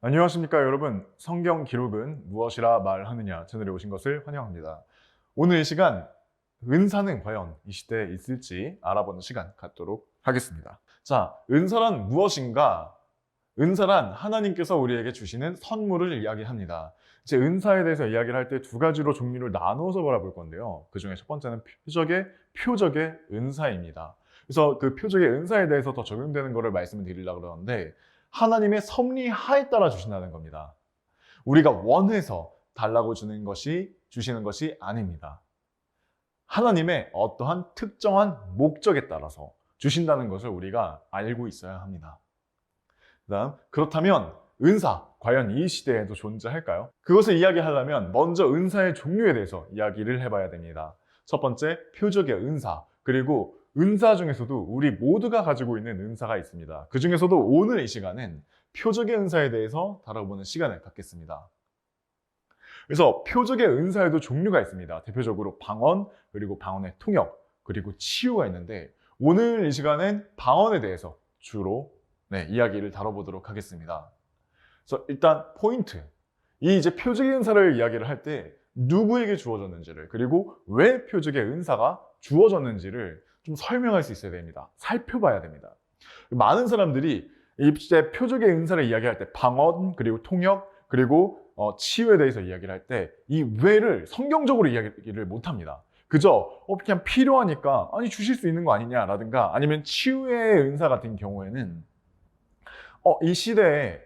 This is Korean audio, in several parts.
안녕하십니까 여러분. 성경 기록은 무엇이라 말하느냐 채널에 오신 것을 환영합니다. 오늘 이 시간 은사는 과연 이 시대에 있을지 알아보는 시간 갖도록 하겠습니다. 자, 은사란 무엇인가? 은사란 하나님께서 우리에게 주시는 선물을 이야기합니다. 이제 은사에 대해서 이야기를 할 때 두 가지로 종류를 나누어서 바라볼 건데요. 그 중에 첫 번째는 표적의 은사입니다. 그래서 그 표적의 은사에 대해서 더 적용되는 것을 말씀을 드리려고 그러는데 하나님의 섭리하에 따라 주신다는 겁니다. 우리가 원해서 달라고 주시는 것이 아닙니다. 하나님의 어떠한 특정한 목적에 따라서 주신다는 것을 우리가 알고 있어야 합니다. 그렇다면 은사, 과연 이 시대에도 존재할까요? 그것을 이야기하려면 먼저 은사의 종류에 대해서 이야기를 해봐야 됩니다. 첫 번째, 표적의 은사, 그리고 은사 중에서도 우리 모두가 가지고 있는 은사가 있습니다. 그 중에서도 오늘 이 시간은 표적의 은사에 대해서 다뤄보는 시간을 갖겠습니다. 그래서 표적의 은사에도 종류가 있습니다. 대표적으로 방언, 그리고 방언의 통역, 그리고 치유가 있는데 오늘 이 시간은 방언에 대해서 주로 이야기를 다뤄보도록 하겠습니다. 그래서 일단 포인트, 이 이제 표적의 은사를 이야기를 할 때 누구에게 주어졌는지를, 그리고 왜 표적의 은사가 주어졌는지를 좀 설명할 수 있어야 됩니다. 살펴봐야 됩니다. 많은 사람들이 이제 표적의 은사를 이야기할 때 방언, 그리고 통역, 그리고 치유에 대해서 이야기를 할 때 이 왜를 성경적으로 이야기를 못합니다. 그저 그냥 필요하니까 아니 주실 수 있는 거 아니냐라든가, 아니면 치유의 은사 같은 경우에는 이 시대에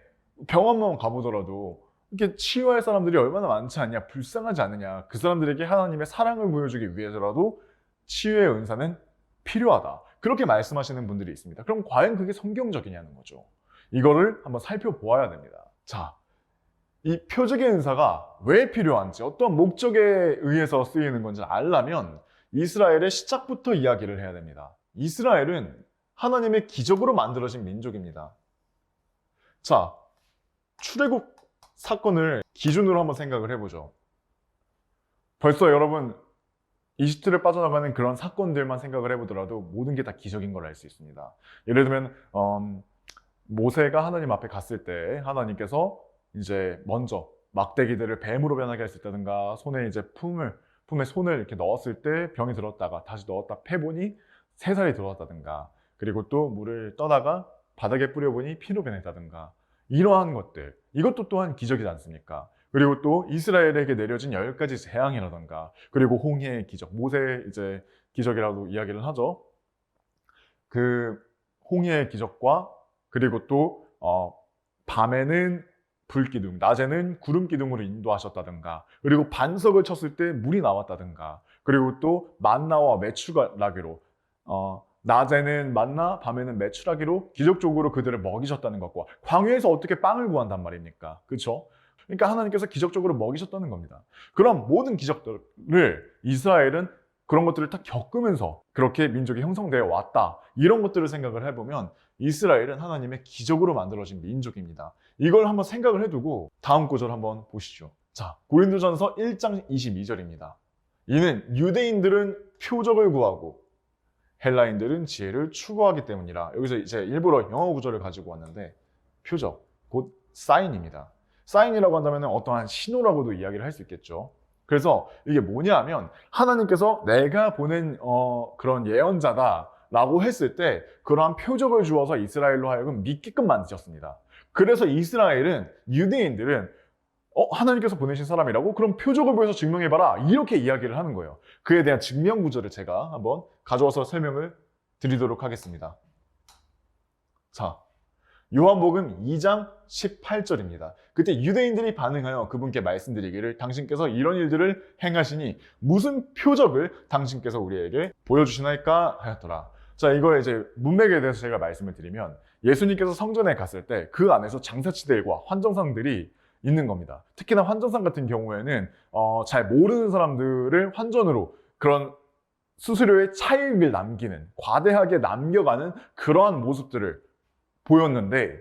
병원만 가보더라도 이렇게 치유할 사람들이 얼마나 많지 않냐, 불쌍하지 않느냐, 그 사람들에게 하나님의 사랑을 보여주기 위해서라도 치유의 은사는 필요하다, 그렇게 말씀하시는 분들이 있습니다. 그럼 과연 그게 성경적이냐는 거죠. 이거를 한번 살펴보아야 됩니다. 자, 이 표적의 은사가 왜 필요한지, 어떤 목적에 의해서 쓰이는 건지 알려면 이스라엘의 시작부터 이야기를 해야 됩니다. 이스라엘은 하나님의 기적으로 만들어진 민족입니다. 자, 출애굽 사건을 기준으로 한번 생각을 해보죠. 벌써 여러분 이집트를 빠져나가는 그런 사건들만 생각을 해보더라도 모든 게 다 기적인 걸 알 수 있습니다. 예를 들면 모세가 하나님 앞에 갔을 때 하나님께서 이제 먼저 막대기들을 뱀으로 변하게 할 수 있다든가, 손에 이제 품에 손을 이렇게 넣었을 때 병이 들었다가 다시 넣었다 패보니 새살이 들어왔다든가, 그리고 또 물을 떠다가 바닥에 뿌려보니 피로 변했다든가, 이러한 것들, 이것도 또한 기적이지 않습니까? 그리고 또 이스라엘에게 내려진 10가지 재앙이라던가, 그리고 홍해의 기적, 모세의 이제 기적이라고 이야기를 하죠. 그 홍해의 기적과, 그리고 또 밤에는 불기둥, 낮에는 구름 기둥으로 인도하셨다든가, 그리고 반석을 쳤을 때 물이 나왔다든가, 그리고 또 만나와 메추라기로 낮에는 만나, 밤에는 메추라기로 기적적으로 그들을 먹이셨다는 것과, 광야에서 어떻게 빵을 구한단 말입니까? 그렇죠? 그러니까 하나님께서 기적적으로 먹이셨다는 겁니다. 그럼 모든 기적들을 이스라엘은 그런 것들을 다 겪으면서 그렇게 민족이 형성되어 왔다, 이런 것들을 생각을 해보면 이스라엘은 하나님의 기적으로 만들어진 민족입니다. 이걸 한번 생각을 해두고 다음 구절 한번 보시죠. 자, 고린도전서 1장 22절입니다. 이는 유대인들은 표적을 구하고 헬라인들은 지혜를 추구하기 때문이라. 여기서 이제 일부러 영어 구절을 가지고 왔는데, 표적, 곧 사인입니다. 사인이라고 한다면 어떠한 신호라고도 이야기를 할 수 있겠죠. 그래서 이게 뭐냐 하면 하나님께서 내가 보낸 그런 예언자다 라고 했을 때 그러한 표적을 주어서 이스라엘로 하여금 믿게끔 만드셨습니다. 그래서 이스라엘은, 유대인들은 하나님께서 보내신 사람이라고? 그럼 표적을 보여서 증명해봐라, 이렇게 이야기를 하는 거예요. 그에 대한 증명 구절을 제가 한번 가져와서 설명을 드리도록 하겠습니다. 자, 요한복음 2장 18절입니다. 그때 유대인들이 반응하여 그분께 말씀드리기를, 당신께서 이런 일들을 행하시니 무슨 표적을 당신께서 우리에게 보여주시나이까 하였더라. 자, 이거에 이제 문맥에 대해서 제가 말씀을 드리면, 예수님께서 성전에 갔을 때 그 안에서 장사치들과 환정상들이 있는 겁니다. 특히나 환정상 같은 경우에는 잘 모르는 사람들을 환전으로 그런 수수료의 차익을 남기는, 과대하게 남겨가는 그러한 모습들을 보였는데,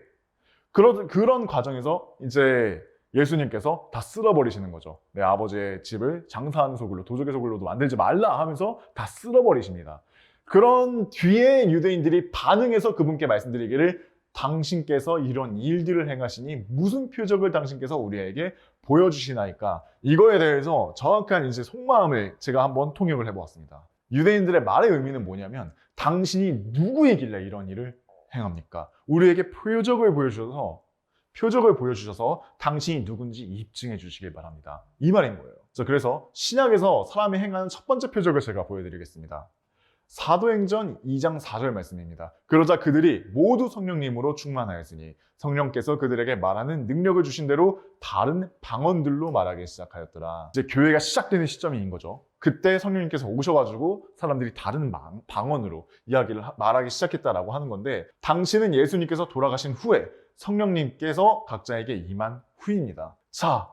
그런 과정에서 이제 예수님께서 다 쓸어버리시는 거죠. 내 아버지의 집을 장사하는 소굴로, 도적의 소굴로도 만들지 말라 하면서 다 쓸어버리십니다. 그런 뒤에 유대인들이 반응해서 그분께 말씀드리기를, 당신께서 이런 일들을 행하시니 무슨 표적을 당신께서 우리에게 보여주시나이까? 이거에 대해서 정확한 이제 속마음을 제가 한번 통역을 해보았습니다. 유대인들의 말의 의미는 뭐냐면 당신이 누구이길래 이런 일을 행합니까? 우리에게 표적을 보여주셔서 당신이 누군지 입증해 주시길 바랍니다. 이 말인 거예요. 그래서 신약에서 사람이 행하는 첫 번째 표적을 제가 보여드리겠습니다. 사도행전 2장 4절 말씀입니다. 그러자 그들이 모두 성령님으로 충만하였으니 성령께서 그들에게 말하는 능력을 주신 대로 다른 방언들로 말하기 시작하였더라. 이제 교회가 시작되는 시점인 거죠. 그때 성령님께서 오셔가지고 사람들이 다른 방언으로 이야기를 말하기 시작했다라고 하는 건데, 당시는 예수님께서 돌아가신 후에 성령님께서 각자에게 임한 후입니다. 자,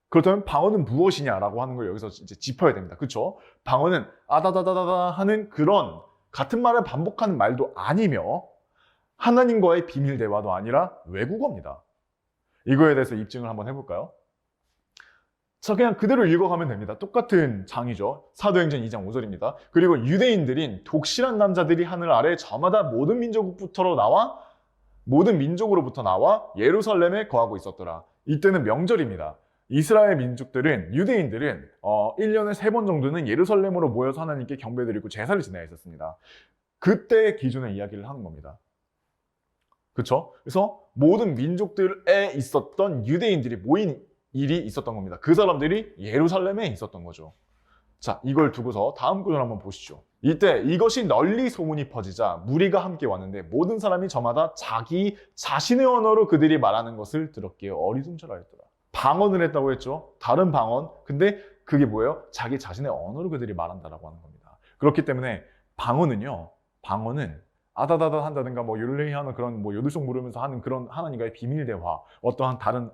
그렇다면 방언은 무엇이냐라고 하는 걸 여기서 이제 짚어야 됩니다. 그렇죠? 방언은 아다다다다다 하는 그런 같은 말을 반복하는 말도 아니며 하나님과의 비밀 대화도 아니라 외국어입니다. 이거에 대해서 입증을 한번 해볼까요? 자, 그냥 그대로 읽어가면 됩니다. 똑같은 장이죠. 사도행전 2장 5절입니다. 그리고 유대인들인 독실한 남자들이 하늘 아래 저마다 모든 민족으로부터 나와 예루살렘에 거하고 있었더라. 이때는 명절입니다. 이스라엘 민족들은, 유대인들은 1년에 3번 정도는 예루살렘으로 모여서 하나님께 경배드리고 제사를 지내야 했었습니다. 그때의 기준의 이야기를 하는 겁니다. 그렇죠? 그래서 모든 민족들에 있었던 유대인들이 모인 일이 있었던 겁니다. 그 사람들이 예루살렘에 있었던 거죠. 자, 이걸 두고서 다음 구절 한번 보시죠. 이때 이것이 널리 소문이 퍼지자 무리가 함께 왔는데 모든 사람이 저마다 자기 자신의 언어로 그들이 말하는 것을 들었기에 어리둥절하였더라. 방언을 했다고 했죠. 다른 방언. 근데 그게 뭐예요? 자기 자신의 언어로 그들이 말한다라고 하는 겁니다. 그렇기 때문에 방언은 아다다다 한다든가 요를레이 하는 그런 요들송 부르면서 하는 그런 하나님과의 비밀 대화, 어떠한 다른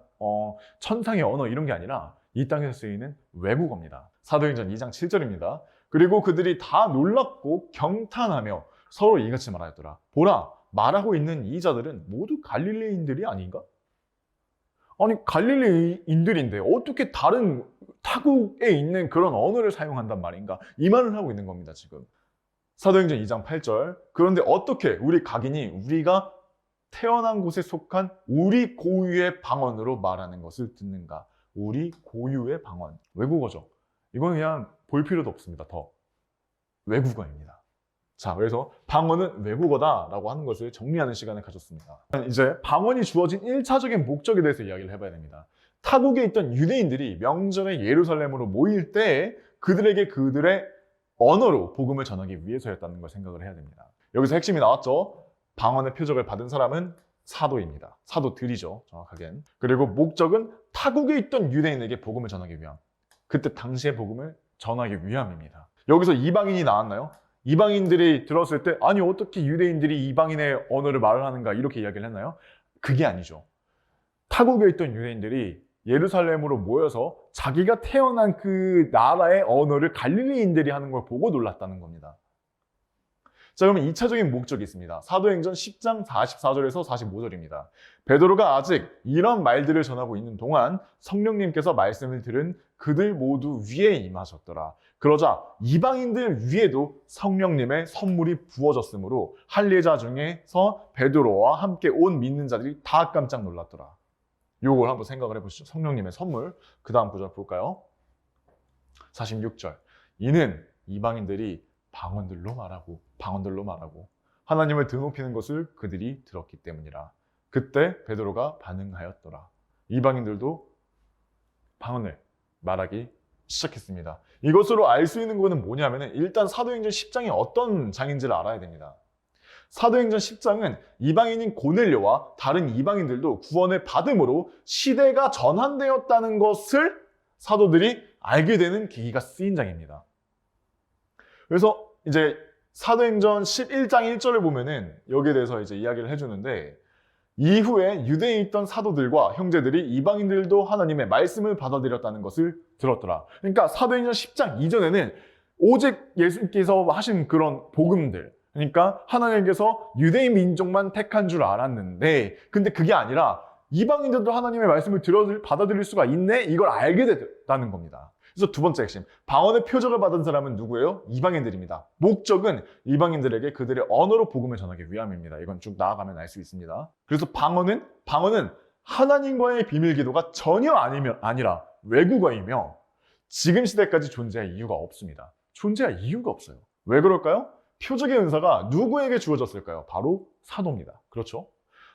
천상의 언어 이런 게 아니라 이 땅에서 쓰이는 외국어입니다. 사도행전 2장 7절입니다. 그리고 그들이 다 놀랍고 경탄하며 서로 이같이 말하였더라. 보라, 말하고 있는 이 자들은 모두 갈릴레인들이 아닌가? 아니, 갈릴레인들인데 어떻게 다른 타국에 있는 그런 언어를 사용한단 말인가? 이 말을 하고 있는 겁니다, 지금. 사도행전 2장 8절. 그런데 어떻게 우리 각인이 우리가 태어난 곳에 속한 우리 고유의 방언으로 말하는 것을 듣는가? 우리 고유의 방언. 외국어죠. 이건 그냥 볼 필요도 없습니다. 더. 외국어입니다. 자, 그래서 방언은 외국어다라고 하는 것을 정리하는 시간을 가졌습니다. 이제 방언이 주어진 1차적인 목적에 대해서 이야기를 해봐야 됩니다. 타국에 있던 유대인들이 명절에 예루살렘으로 모일 때 그들에게 그들의 언어로 복음을 전하기 위해서였다는 걸 생각을 해야 됩니다. 여기서 핵심이 나왔죠. 방언의 표적을 받은 사람은 사도입니다. 사도들이죠, 정확하게는. 그리고 목적은 타국에 있던 유대인에게 복음을 전하기 위함. 그때 당시의 복음을 전하기 위함입니다. 여기서 이방인이 나왔나요? 이방인들이 들었을 때 아니 어떻게 유대인들이 이방인의 언어를 말을 하는가 이렇게 이야기를 했나요? 그게 아니죠. 타국에 있던 유대인들이 예루살렘으로 모여서 자기가 태어난 그 나라의 언어를 갈릴리인들이 하는 걸 보고 놀랐다는 겁니다. 자, 그러면 2차적인 목적이 있습니다. 사도행전 10장 44절에서 45절입니다. 베드로가 아직 이런 말들을 전하고 있는 동안 성령님께서 말씀을 들은 그들 모두 위에 임하셨더라. 그러자 이방인들 위에도 성령님의 선물이 부어졌으므로 할례자 중에서 베드로와 함께 온 믿는 자들이 다 깜짝 놀랐더라. 요걸 한번 생각을 해보시죠. 성령님의 선물. 그 다음 구절 볼까요? 46절. 이는 이방인들이 방언들로 말하고 하나님을 드높이는 것을 그들이 들었기 때문이라. 그때 베드로가 반응하였더라. 이방인들도 방언을 말하기 시작했습니다. 이것으로 알 수 있는 것은 뭐냐면 일단 사도행전 10장이 어떤 장인지를 알아야 됩니다. 사도행전 10장은 이방인인 고넬료와 다른 이방인들도 구원을 받음으로 시대가 전환되었다는 것을 사도들이 알게 되는 계기가 쓰인 장입니다. 그래서 이제 사도행전 11장 1절을 보면은 여기에 대해서 이제 이야기를 해주는데, 이후에 유대에 있던 사도들과 형제들이 이방인들도 하나님의 말씀을 받아들였다는 것을 들었더라. 그러니까 사도행전 10장 이전에는 오직 예수님께서 하신 그런 복음들, 그러니까 하나님께서 유대인 민족만 택한 줄 알았는데, 근데 그게 아니라 이방인들도 하나님의 말씀을 받아들일 수가 있네? 이걸 알게 됐다는 겁니다. 그래서 두 번째 핵심, 방언의 표적을 받은 사람은 누구예요? 이방인들입니다. 목적은 이방인들에게 그들의 언어로 복음을 전하기 위함입니다. 이건 쭉 나아가면 알 수 있습니다. 그래서 방언은 하나님과의 비밀 기도가 전혀 아니라 외국어이며 지금 시대까지 존재할 이유가 없습니다. 존재할 이유가 없어요. 왜 그럴까요? 표적의 은사가 누구에게 주어졌을까요? 바로 사도입니다. 그렇죠?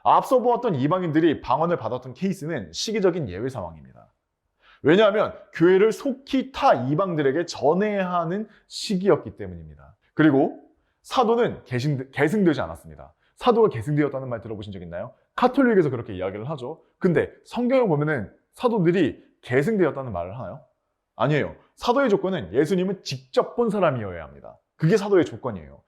앞서 보았던 이방인들이 방언을 받았던 케이스는 시기적인 예외 상황입니다. 왜냐하면 교회를 속히 타 이방들에게 전해야 하는 시기였기 때문입니다. 그리고 사도는 계승되지 않았습니다. 사도가 계승되었다는 말 들어보신 적 있나요? 카톨릭에서 그렇게 이야기를 하죠. 근데 성경을 보면은 사도들이 계승되었다는 말을 하나요? 아니에요. 사도의 조건은 예수님을 직접 본 사람이어야 합니다. 그게 사도의 조건이에요.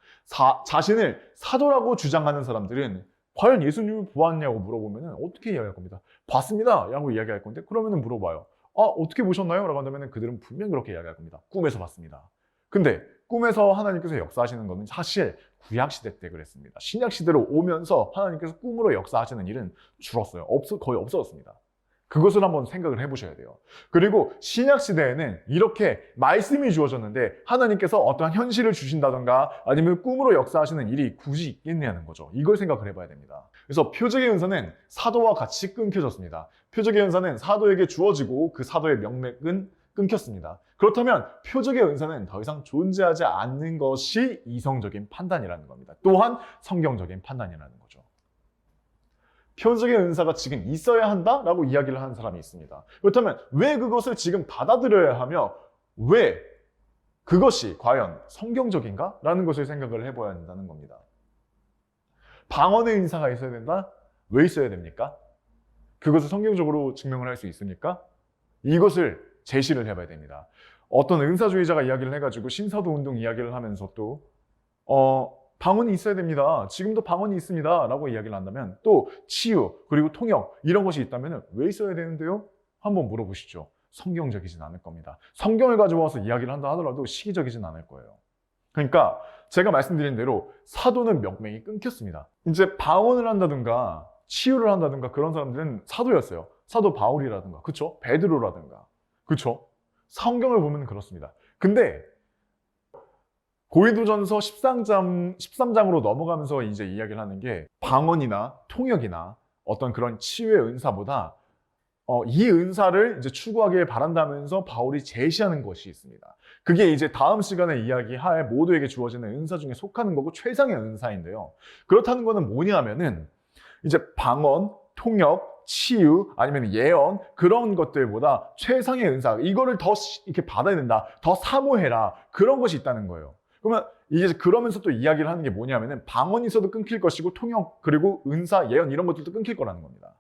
자신을 사도라고 주장하는 사람들은 과연 예수님을 보았냐고 물어보면 어떻게 이야기할 겁니다. 봤습니다 라고 이야기할 건데 그러면 물어봐요. 어떻게 보셨나요? 라고 한다면 그들은 분명 그렇게 이야기할 겁니다. 꿈에서 봤습니다. 근데 꿈에서 하나님께서 역사하시는 것은 사실 구약시대 때 그랬습니다. 신약시대로 오면서 하나님께서 꿈으로 역사하시는 일은 줄었어요. 거의 없어졌습니다. 그것을 한번 생각을 해보셔야 돼요. 그리고 신약시대에는 이렇게 말씀이 주어졌는데 하나님께서 어떠한 현실을 주신다던가 아니면 꿈으로 역사하시는 일이 굳이 있겠냐는 거죠. 이걸 생각을 해봐야 됩니다. 그래서 표적의 은사는 사도와 같이 끊겨졌습니다. 표적의 은사는 사도에게 주어지고 그 사도의 명맥은 끊겼습니다. 그렇다면 표적의 은사는 더 이상 존재하지 않는 것이 이성적인 판단이라는 겁니다. 또한 성경적인 판단이라는 거죠. 표적의 은사가 지금 있어야 한다라고 이야기를 하는 사람이 있습니다. 그렇다면 왜 그것을 지금 받아들여야 하며 왜 그것이 과연 성경적인가? 라는 것을 생각을 해봐야 한다는 겁니다. 방언의 은사가 있어야 된다? 왜 있어야 됩니까? 그것을 성경적으로 증명을 할 수 있습니까? 이것을 제시를 해봐야 됩니다. 어떤 은사주의자가 이야기를 해가지고 신사도 운동 이야기를 하면서 또 방언이 있어야 됩니다. 지금도 방언이 있습니다. 라고 이야기를 한다면 또 치유 그리고 통역 이런 것이 있다면 왜 있어야 되는데요? 한번 물어보시죠. 성경적이진 않을 겁니다. 성경을 가져와서 이야기를 한다 하더라도 시기적이진 않을 거예요. 그러니까 제가 말씀드린 대로 사도는 명맥이 끊겼습니다. 이제 방언을 한다든가 치유를 한다든가 그런 사람들은 사도였어요. 사도 바울이라든가 그쵸? 베드로라든가 그쵸? 성경을 보면 그렇습니다. 근데 고린도전서 13장으로 넘어가면서 이제 이야기를 하는 게 방언이나 통역이나 어떤 그런 치유의 은사보다 이 은사를 이제 추구하길 바란다면서 바울이 제시하는 것이 있습니다. 그게 이제 다음 시간에 이야기할 모두에게 주어지는 은사 중에 속하는 거고 최상의 은사인데요. 그렇다는 거는 뭐냐면은 이제 방언, 통역, 치유 아니면 예언 그런 것들보다 최상의 은사 이거를 더 이렇게 받아야 된다. 더 사모해라. 그런 것이 있다는 거예요. 그러면 이제 그러면서 또 이야기를 하는 게 뭐냐면은 방언이 있어도 끊길 것이고 통역 그리고 은사, 예언 이런 것들도 끊길 거라는 겁니다.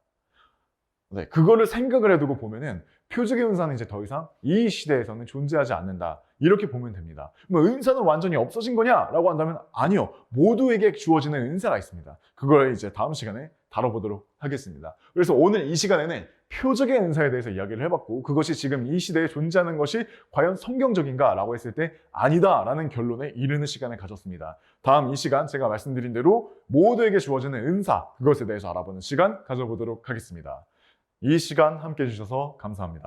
네, 그거를 생각을 해두고 보면은 표적의 은사는 이제 더 이상 이 시대에서는 존재하지 않는다. 이렇게 보면 됩니다. 뭐 은사는 완전히 없어진 거냐라고 한다면 아니요. 모두에게 주어지는 은사가 있습니다. 그걸 이제 다음 시간에 다뤄보도록 하겠습니다. 그래서 오늘 이 시간에는 표적의 은사에 대해서 이야기를 해봤고 그것이 지금 이 시대에 존재하는 것이 과연 성경적인가? 라고 했을 때 아니다 라는 결론에 이르는 시간을 가졌습니다. 다음 이 시간 제가 말씀드린 대로 모두에게 주어지는 은사 그것에 대해서 알아보는 시간 가져보도록 하겠습니다. 이 시간 함께 해주셔서 감사합니다.